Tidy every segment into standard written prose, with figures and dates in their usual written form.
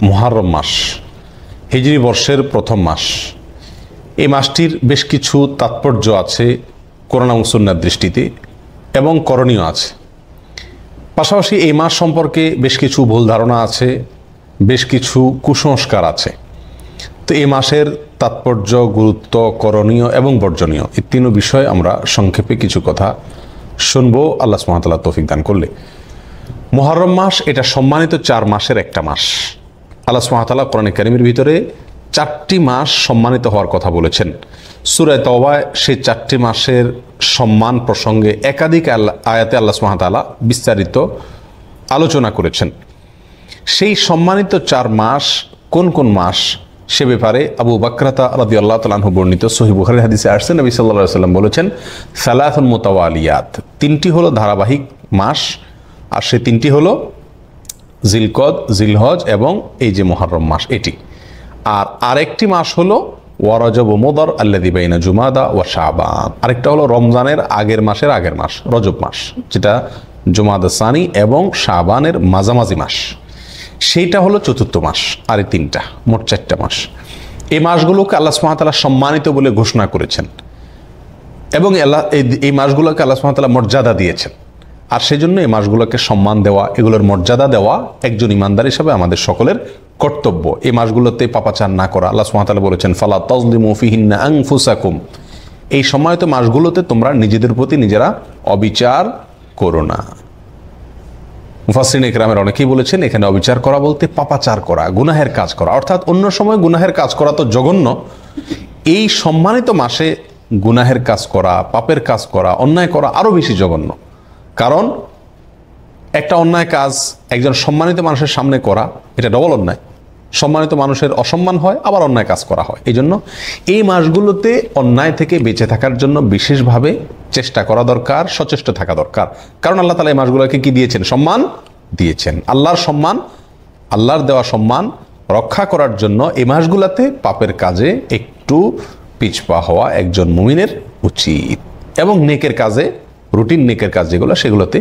মুহররম মাস হিজরি বর্ষের প্রথম মাস। এই মাসটির বেশ কিছু তাৎপর্য আছে কোরআন এবং সুন্নাহর দৃষ্টিতে এবং করণীয় আছে। পাশাপাশি এই মাস সম্পর্কে বেশ কিছু ভুল ধারণা আছে, বেশ কিছু কুসংস্কার আছে। তো এই মাসের তাৎপর্য, গুরুত্ব, করণীয় এবং বর্জনীয় এই তিনও বিষয়ে আমরা সংক্ষেপে কিছু কথা শুনবো আল্লাহ সুবহানাহু ওয়া তাআলা তৌফিক দান করলে। মুহররম মাস এটা সম্মানিত 4 মাসের একটা মাস। আল্লাহ সুবহানাহু ওয়া তাআলা কোরআনে কারীমের ভিতরে 4টি মাস সম্মানিত হওয়ার কথা বলেছেন। সূরা তাওবায় সেই 4টি মাসের সম্মান প্রসঙ্গে একাধিক আয়াতে আল্লাহ সুবহানাহু ওয়া তাআলা বিস্তারিত আলোচনা করেছেন। সেই সম্মানিত 4 মাস কোন কোন মাস সে ব্যাপারে আবু বাকরাতা রাদিয়াল্লাহু তাআলা আনহু বর্ণিত সহিহ বুখারীর হাদিসে আসছে, নবী সাল্লাল্লাহু আলাইহি ওয়াসাল্লাম বলেছেন, সালাতুন মুতাওয়ালিয়াত, 3টি হলো ধারাবাহিক মাস, আর সেই 3টি হলো জিলকদ, জিলহজ এবং এই যে মুহররম মাস এটি। আর আরেকটি মাস হলো ওয়ারজব মুদর আল্লাযী বাইনা জুমাদা ওয়া শাবান, আরেকটা হলো রমজানের আগের মাসের আগের মাস রজব মাস, যেটা জুমাদা সানি এবং শাবানের মাঝামাঝি মাস, সেইটা হলো 4র্থ মাস। আর এই 3টা মোট 4টা মাস। এই মাসগুলোকে আল্লাহ সুবহানাহু ওয়া তাআলা সম্মানিত বলে ঘোষণা করেছেন এবং এই মাসগুলোকে আল্লাহ সুবহানাহু ওয়া তাআলা মর্যাদা দিয়েছেন। আর সেজন্য এই মাসগুলোকে সম্মান দেওয়া, এগুলোর মর্যাদা দেওয়া একজন ইমানদার হিসাবে আমাদের সকলের কর্তব্য। এই মাসগুলোতে পাপাচার না করা। আল্লাহ সুবহানাহু ওয়া তাআলা বলেছেন, ফালা তাজলিমু ফিহিন্না আনফুসাকুম, এই সম্মানিত মাসগুলোতে তোমরা নিজেদের প্রতি নিজেরা অবিচার করো না। মুফাসসিরিন ইকরামের অনেকেই বলেছেন এখানে অবিচার করা বলতে পাপাচার করা, গুনাহের কাজ করা, অর্থাৎ অন্য সময় গুনাহের কাজ করা তো জঘন্য, এই সম্মানিত মাসে গুনাহের কাজ করা, পাপের কাজ করা, অন্যায় করা আরও বেশি জঘন্য। কারণ একটা অন্যায় কাজ একজন সম্মানিত মানুষের সামনে করা, এটা ডবল অন্যায়। সম্মানিত মানুষের অসম্মান হয়, আবার অন্যায় কাজ করা হয়। এই জন্য এই মাসগুলোতে অন্যায় থেকে বেঁচে থাকার জন্য বিশেষভাবে চেষ্টা করা দরকার, সচেষ্ট থাকা দরকার। কারণ আল্লাহ তাআলা এই মাসগুলোকে কি দিয়েছেন? সম্মান দিয়েছেন। আল্লাহর সম্মান, আল্লাহর দেওয়া সম্মান রক্ষা করার জন্য এই মাসগুলোতে পাপের কাজে একটু পিছপা হওয়া একজন মুমিনের উচিত এবং নেকের কাজে, রুটিন নেকের কাজ যেগুলো, সেগুলোতে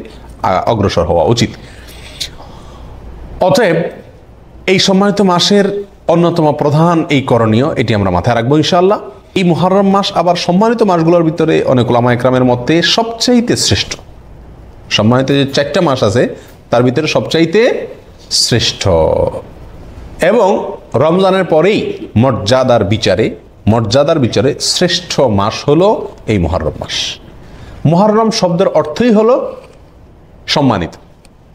অগ্রসর হওয়া উচিত। অতএব এই সম্মানিত মাসের অন্যতম প্রধান এই করণীয়, এটি আমরা মাথায় রাখবো ইনশাআল্লাহ। এই মুহররম মাস আবার সম্মানিত মাসগুলোর ভিতরে অনেক উলামা ইকরামের মতে সবচাইতে শ্রেষ্ঠ। সম্মানিত যে 4টা মাস আছে তার ভিতরে সবচাইতে শ্রেষ্ঠ এবং রমজানের পরেই মর্যাদার বিচারে শ্রেষ্ঠ মাস হলো এই মুহররম মাস। মুহররম শব্দের অর্থই হলো সম্মানিত।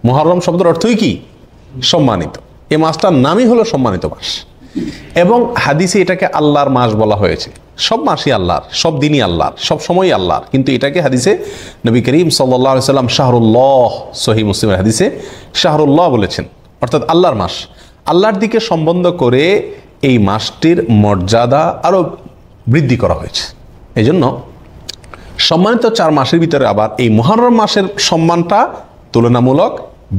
মুহররম শব্দের অর্থই কি? সম্মানিত। এই মাসটার নামই হলো সম্মানিত মাস এবং হাদিসে এটাকে আল্লাহর মাস বলা হয়েছে। সব মাসই আল্লাহর, সব দিনই আল্লাহর, সব সময়ই আল্লাহর, কিন্তু এটাকে হাদিসে নবী করিম সাল্লাল্লাহু আলাইহি সাল্লাম শাহরুল্লাহ, সহিহ মুসলিমের হাদিসে শাহরুল্লাহ বলেছেন, অর্থাৎ আল্লাহর মাস। আল্লাহর দিকে সম্বন্ধ করে এই মাসটির মর্যাদা আরও বৃদ্ধি করা হয়েছে। এই জন্য সম্মানিত 4 মাসের ভিতরে আবার এই মুহররম মাসের সম্মানটা তুলনামূলক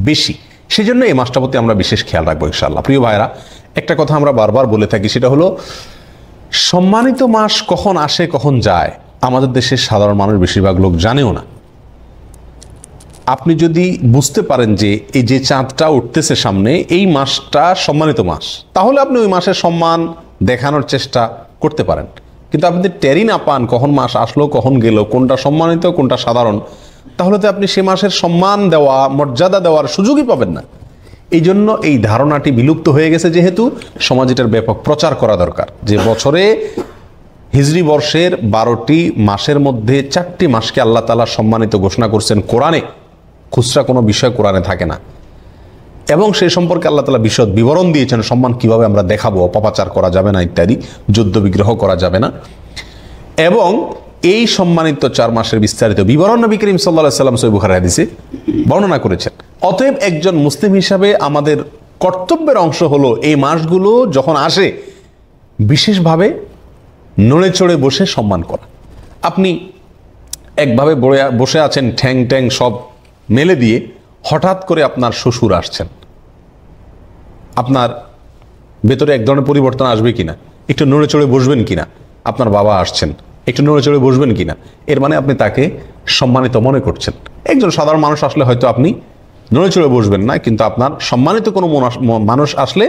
বেশি। সেই জন্য এই মাসটার প্রতি আমরা বিশেষ খেয়াল রাখবো ইনশাআল্লাহ। প্রিয় ভাইরা, একটা কথা আমরা বারবার বলে থাকি, সেটা হলো সম্মানিত মাস কখন আসে কখন যায় আমাদের দেশের সাধারণ মানুষ বেশিরভাগ লোক জানেও না। আপনি যদি বুঝতে পারেন যে এই যে চাঁদটা উঠতেছে সামনে, এই মাসটা সম্মানিত মাস, তাহলে আপনি ওই মাসের সম্মান দেখানোর চেষ্টা করতে পারেন। কিন্তু আপনি টেরই না পান কখন মাস আসলো, কখন গেল, কোনটা সম্মানিত কোনটা সাধারণ, তাহলে তো আপনি সে মাসের সম্মান দেওয়া, মর্যাদা দেওয়ার সুযোগই পাবেন না। এই জন্য এই ধারণাটি বিলুপ্ত হয়ে গেছে, যেহেতু সমাজ এটার ব্যাপক প্রচার করা দরকার যে বছরে হিজরি বর্ষের 12টি মাসের মধ্যে 4টি মাসকে আল্লাহ তাআলা সম্মানিত ঘোষণা করছেন কোরআনে। খুচরা কোনো বিষয় কোরআনে থাকে না এবং সেই সম্পর্কে আল্লাহ তাআলা বিশদ বিবরণ দিয়েছেন, সম্মান কিভাবে আমরা দেখাবো, অপপ্রচার করা যাবে না ইত্যাদি, যুদ্ধ বিগ্রহ করা যাবে না। এবং এই সম্মানিত 4 মাসের বিস্তারিত বিবরণ নবী করিম সাল্লাল্লাহু আলাইহি সাল্লাম সহিহ বুখারীর হাদিসে বর্ণনা করেছেন। অতএব একজন মুসলিম হিসাবে আমাদের কর্তব্যের অংশ হলো এই মাসগুলো যখন আসে বিশেষভাবে নড়ে চড়ে বসে সম্মান করা। আপনি একভাবে বসে আছেন, ঠ্যাং ট্যাং সব মেলে দিয়ে, হঠাৎ করে আপনার শ্বশুর আসছেন, আপনার ভেতরে এক ধরনের পরিবর্তন আসবে কিনা? একটু নড়ে চড়ে বসবেন কিনা? আপনার বাবা আসছেন, একটু নড়ে চড়ে বসবেন কিনা? এর মানে আপনি তাকে সম্মানিত মনে করছেন। একজন সাধারণ মানুষ আসলে হয়তো আপনি নড়ে চড়ে বসবেন না, কিন্তু আপনার সম্মানিত কোনো মানুষ আসলে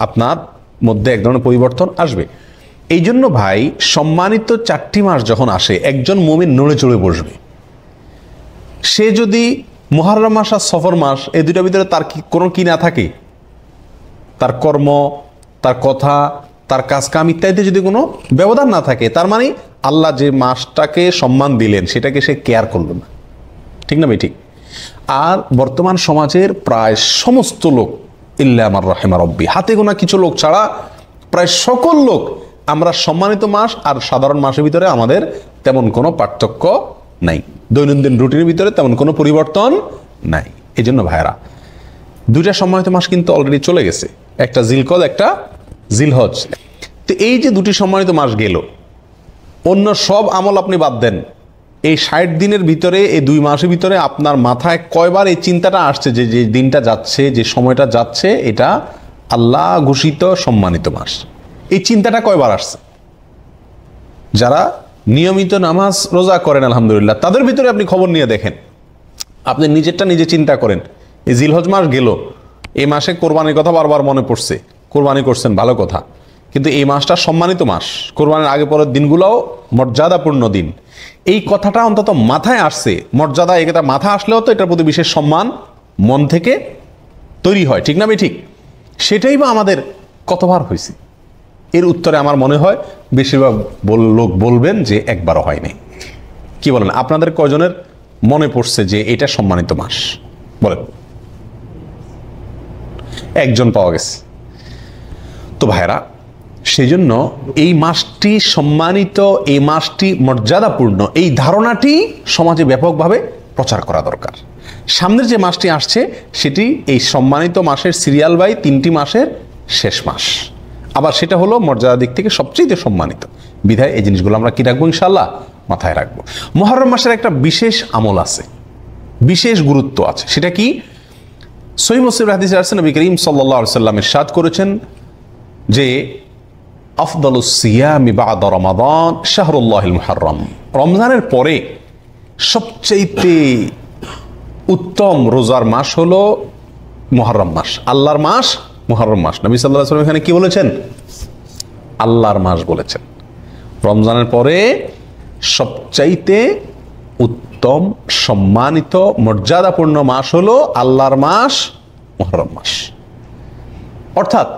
আপনার মধ্যে এক ধরনের পরিবর্তন আসবে। এই জন্য ভাই, সম্মানিত 4টি মাস যখন আসে, একজন মুমিন নড়ে চড়ে বসবে। সে যদি মুহররম মাস আর সফর মাস এই দুটার ভিতরে তার কোনো কি না থাকে, তার কর্ম, তার কথা, তার কাজ কাম ইত্যাদিতে যদি কোনো ব্যবধান না থাকে, তার মানে আল্লাহ যে মাসটাকে সম্মান দিলেন সেটাকে সে কেয়ার করল না। ঠিক না ভাই? ঠিক। আর বর্তমান সমাজের প্রায় সমস্ত লোক, ইল্লা আমার রাহিমা রব্বি, হাতে গোনা কিছু লোক ছাড়া প্রায় সকল লোক, আমরা সম্মানিত মাস আর সাধারণ মাসের ভিতরে আমাদের তেমন কোনো পার্থক্য নাই, দৈনন্দিন রুটিনের ভিতরে তেমন কোনো পরিবর্তন নাই। এই জন্য ভাইরা, 2টা সম্মানিত মাস কিন্তু অলরেডি চলে গেছে, একটা জিলকদ, একটা জিলহজ। তো এই যে 2টি সম্মানিত মাস গেল, অন্য সব আমল আপনি বাদ দেন, এই 60 দিনের ভিতরে, এই 2 মাসের ভিতরে আপনার মাথায় কয়বার এই চিন্তাটা আসছে যে যে দিনটা যাচ্ছে, যে সময়টা যাচ্ছে, এটা আল্লাহ ঘোষিত সম্মানিত মাস? এই চিন্তাটা কয়বার আসছে? যারা নিয়মিত নামাজ রোজা করেন আলহামদুলিল্লাহ, তাদের ভিতরে আপনি খবর নিয়ে দেখেন, আপনি নিজেরটা নিজে চিন্তা করেন। এই জিলহজ মাস গেল, এই মাসে কোরবানির কথা বারবার মনে পড়ছে, কোরবানি করছেন, ভালো কথা, কিন্তু এই মাসটা সম্মানিত মাস, কোরবানির আগে পরের দিনগুলোও মর্যাদাপূর্ণ দিন। এই কথাটা অন্তত মাথায় আসছে, মর্যাদা, এটা মাথায় আসলেও তো এটার প্রতি বিশেষ সম্মান মন থেকে তৈরি হয়। ঠিক না ভাই? ঠিক। সেটাই বা আমাদের কতবার হয়েছে? এর উত্তরে আমার মনে হয় বেশিরভাগ লোক বলবেন যে একবারও হয়নি। কি বলেন? আপনাদের কয়জনের মনে পড়ছে যে এটা সম্মানিত মাস? বলেন। একজন পাওয়া গেছে। তো ভাইরা, সেই জন্য এই মাসটি সম্মানিত, এই মাসটি মর্যাদাপূর্ণ, এই ধারণাটি সমাজে ব্যাপকভাবে প্রচার করা দরকার। সামনের যে মাসটি আসছে সেটি এই সম্মানিত মাসের সিরিয়াল বাই 3টি মাসের শেষ মাস, আবার সেটা হলো মর্যাদার দিক থেকে সবচেয়ে সম্মানিত। বিধায় এই জিনিসগুলো আমরা কি রাখবো? ইনশাআল্লাহ মাথায় রাখবো। মুহররম মাসের একটা বিশেষ আমল আছে, বিশেষ গুরুত্ব আছে। সেটা কি? সহিহ মুসলিম হাদিসে আসছে, নবী করিম সাল্লাল্লাহু আলাইহি ওয়াসাল্লাম ইরশাদ করেছেন যে আফদালুস সিয়ামি বা'দা রমাদান শাহরুল্লাহিল মুহররম, রমজানের পরে সবচেয়ে উত্তম রোজার মাস হলো মুহররম মাস, আল্লাহর মাস মুহররম মাস। নবী সাল্লাল্লাহু আলাইহি ওয়াসাল্লাম এখানে কি বলেছেন? আল্লাহর মাস বলেছেন। রমজানের পরে সবচাইতে উত্তম, সম্মানিত, মর্যাদাপূর্ণ মাস হলো আল্লাহর মাস মুহররম মাস। অর্থাৎ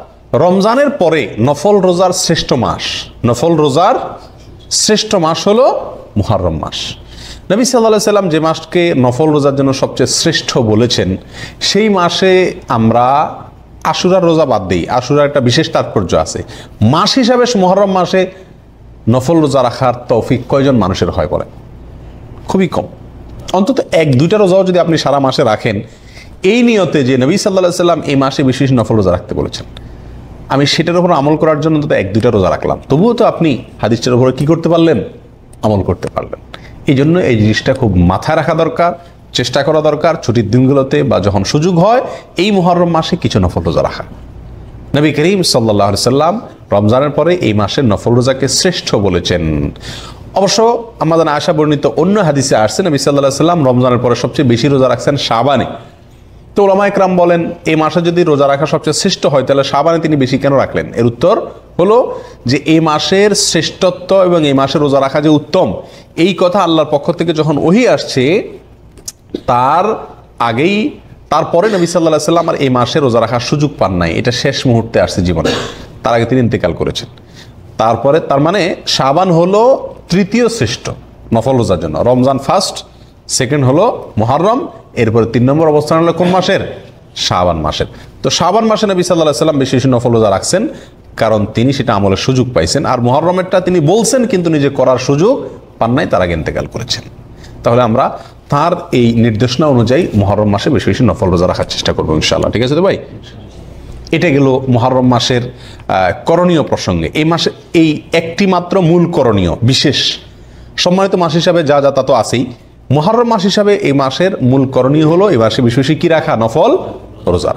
রমজানের পরে নফল রোজার শ্রেষ্ঠ মাস, নফল রোজার শ্রেষ্ঠ মাস হলো মুহররম মাস। নবী সাল্লাল্লাহু আলাইহি ওয়াসাল্লাম যে মাসকে নফল রোজার জন্য সবচেয়ে শ্রেষ্ঠ বলেছেন, সেই মাসে আমরা আশুরার রোজা বাদ দিই। আশুরার একটা বিশেষ তাৎপর্য আছে। মাস হিসাবে মুহররম মাসে নফল রোজা রাখার তৌফিক কয়জন মানুষের হয় বলে? খুবই কম। অন্তত 1-2টা রোজাও যদি আপনি সারা মাসে রাখেন, এই নিয়তে যে নবী সাল্লাল্লাহু আলাইহি ওয়াসাল্লাম এই মাসে বিশেষ নফল রোজা রাখতে বলেছেন, আমি সেটার উপর আমল করার জন্য অন্তত 1-2টা রোজা রাখলাম, তবুও তো আপনি হাদিসটার উপরে কি করতে পারলেন? আমল করতে পারলেন। এই জন্য এই জিনিসটা খুব মাথায় রাখা দরকার, চেষ্টা করা দরকার ছুটির দিনগুলোতে বা যখন সুযোগ হয় এই মুহররম মাসে কিছু নফল রোজা রাখা। নবী করিম সাল্লাল্লাহু আলাইহি ওয়াসাল্লাম রমজানের পরে এই মাসের নফল রোজাকে শ্রেষ্ঠ বলেছেন। অবশ্য আমাদের আয়েশা বর্ণিত অন্য হাদিসে আসছে, নবী সাল্লাল্লাহু আলাইহি ওয়াসাল্লাম রমজানের পরে সবচেয়ে বেশি রোজা রাখছেন শাবানে। তো উলামায়ে কেরাম বলেন, এই মাসে যদি রোজা রাখা সবচেয়ে শ্রেষ্ঠ হয়, তাহলে শাবানে তিনি বেশি কেন রাখলেন? এর উত্তর হলো যে এই মাসের শ্রেষ্ঠত্ব এবং এই মাসে রোজা রাখা যে উত্তম, এই কথা আল্লাহর পক্ষ থেকে যখন ওহী আসছে, তার আগেই, তারপরে নবী সাল্লাল্লাহু আলাইহি ওয়াসাল্লাম আর এই মাসে রোজা রাখার সুযোগ পান নাই। এটা শেষ মুহূর্তে আসছে জীবনে, তার আগে তিনি ইন্তেকাল করেছেন। তারপরে তার মানে শাবান হলো তৃতীয় শ্রেষ্ঠ নফল রোজার জন্য, রমজান ফার্স্ট, সেকেন্ড হলো মুহররম, এরপরে 3 নম্বর অবস্থান হলো কোন মাসের? শাবান মাসের। তো শাবান মাসে নবী সাল্লাল্লাহু আলাইহি ওয়াসাল্লাম বেশি বেশি নফল রোজা রাখছেন, কারণ তিনি সেটা আমলের সুযোগ পাইছেন। আর মুহররমেরটা তিনি বলছেন কিন্তু নিজে করার সুযোগ পান নাই, তার আগে ইন্তেকাল করেছেন। তাহলে আমরা তার এই নির্দেশনা অনুযায়ী মুহররম মাসে বেশি বেশি নফল রোজা রাখার চেষ্টা করবো ইনশাআল্লাহ। ঠিক আছে তো ভাই? এটা গেল মুহররম মাসের করণীয় প্রসঙ্গে। এই মাসে এই একটি মাত্র মূল করণীয়, বিশেষ সম্মানিত মাস হিসাবে যা যা তা তো আছেই, মুহররম মাস হিসাবে এই মাসের মূল করণীয় হলো এই মাসে বেশি বেশি কি রাখা? নফল রোজা রাখা।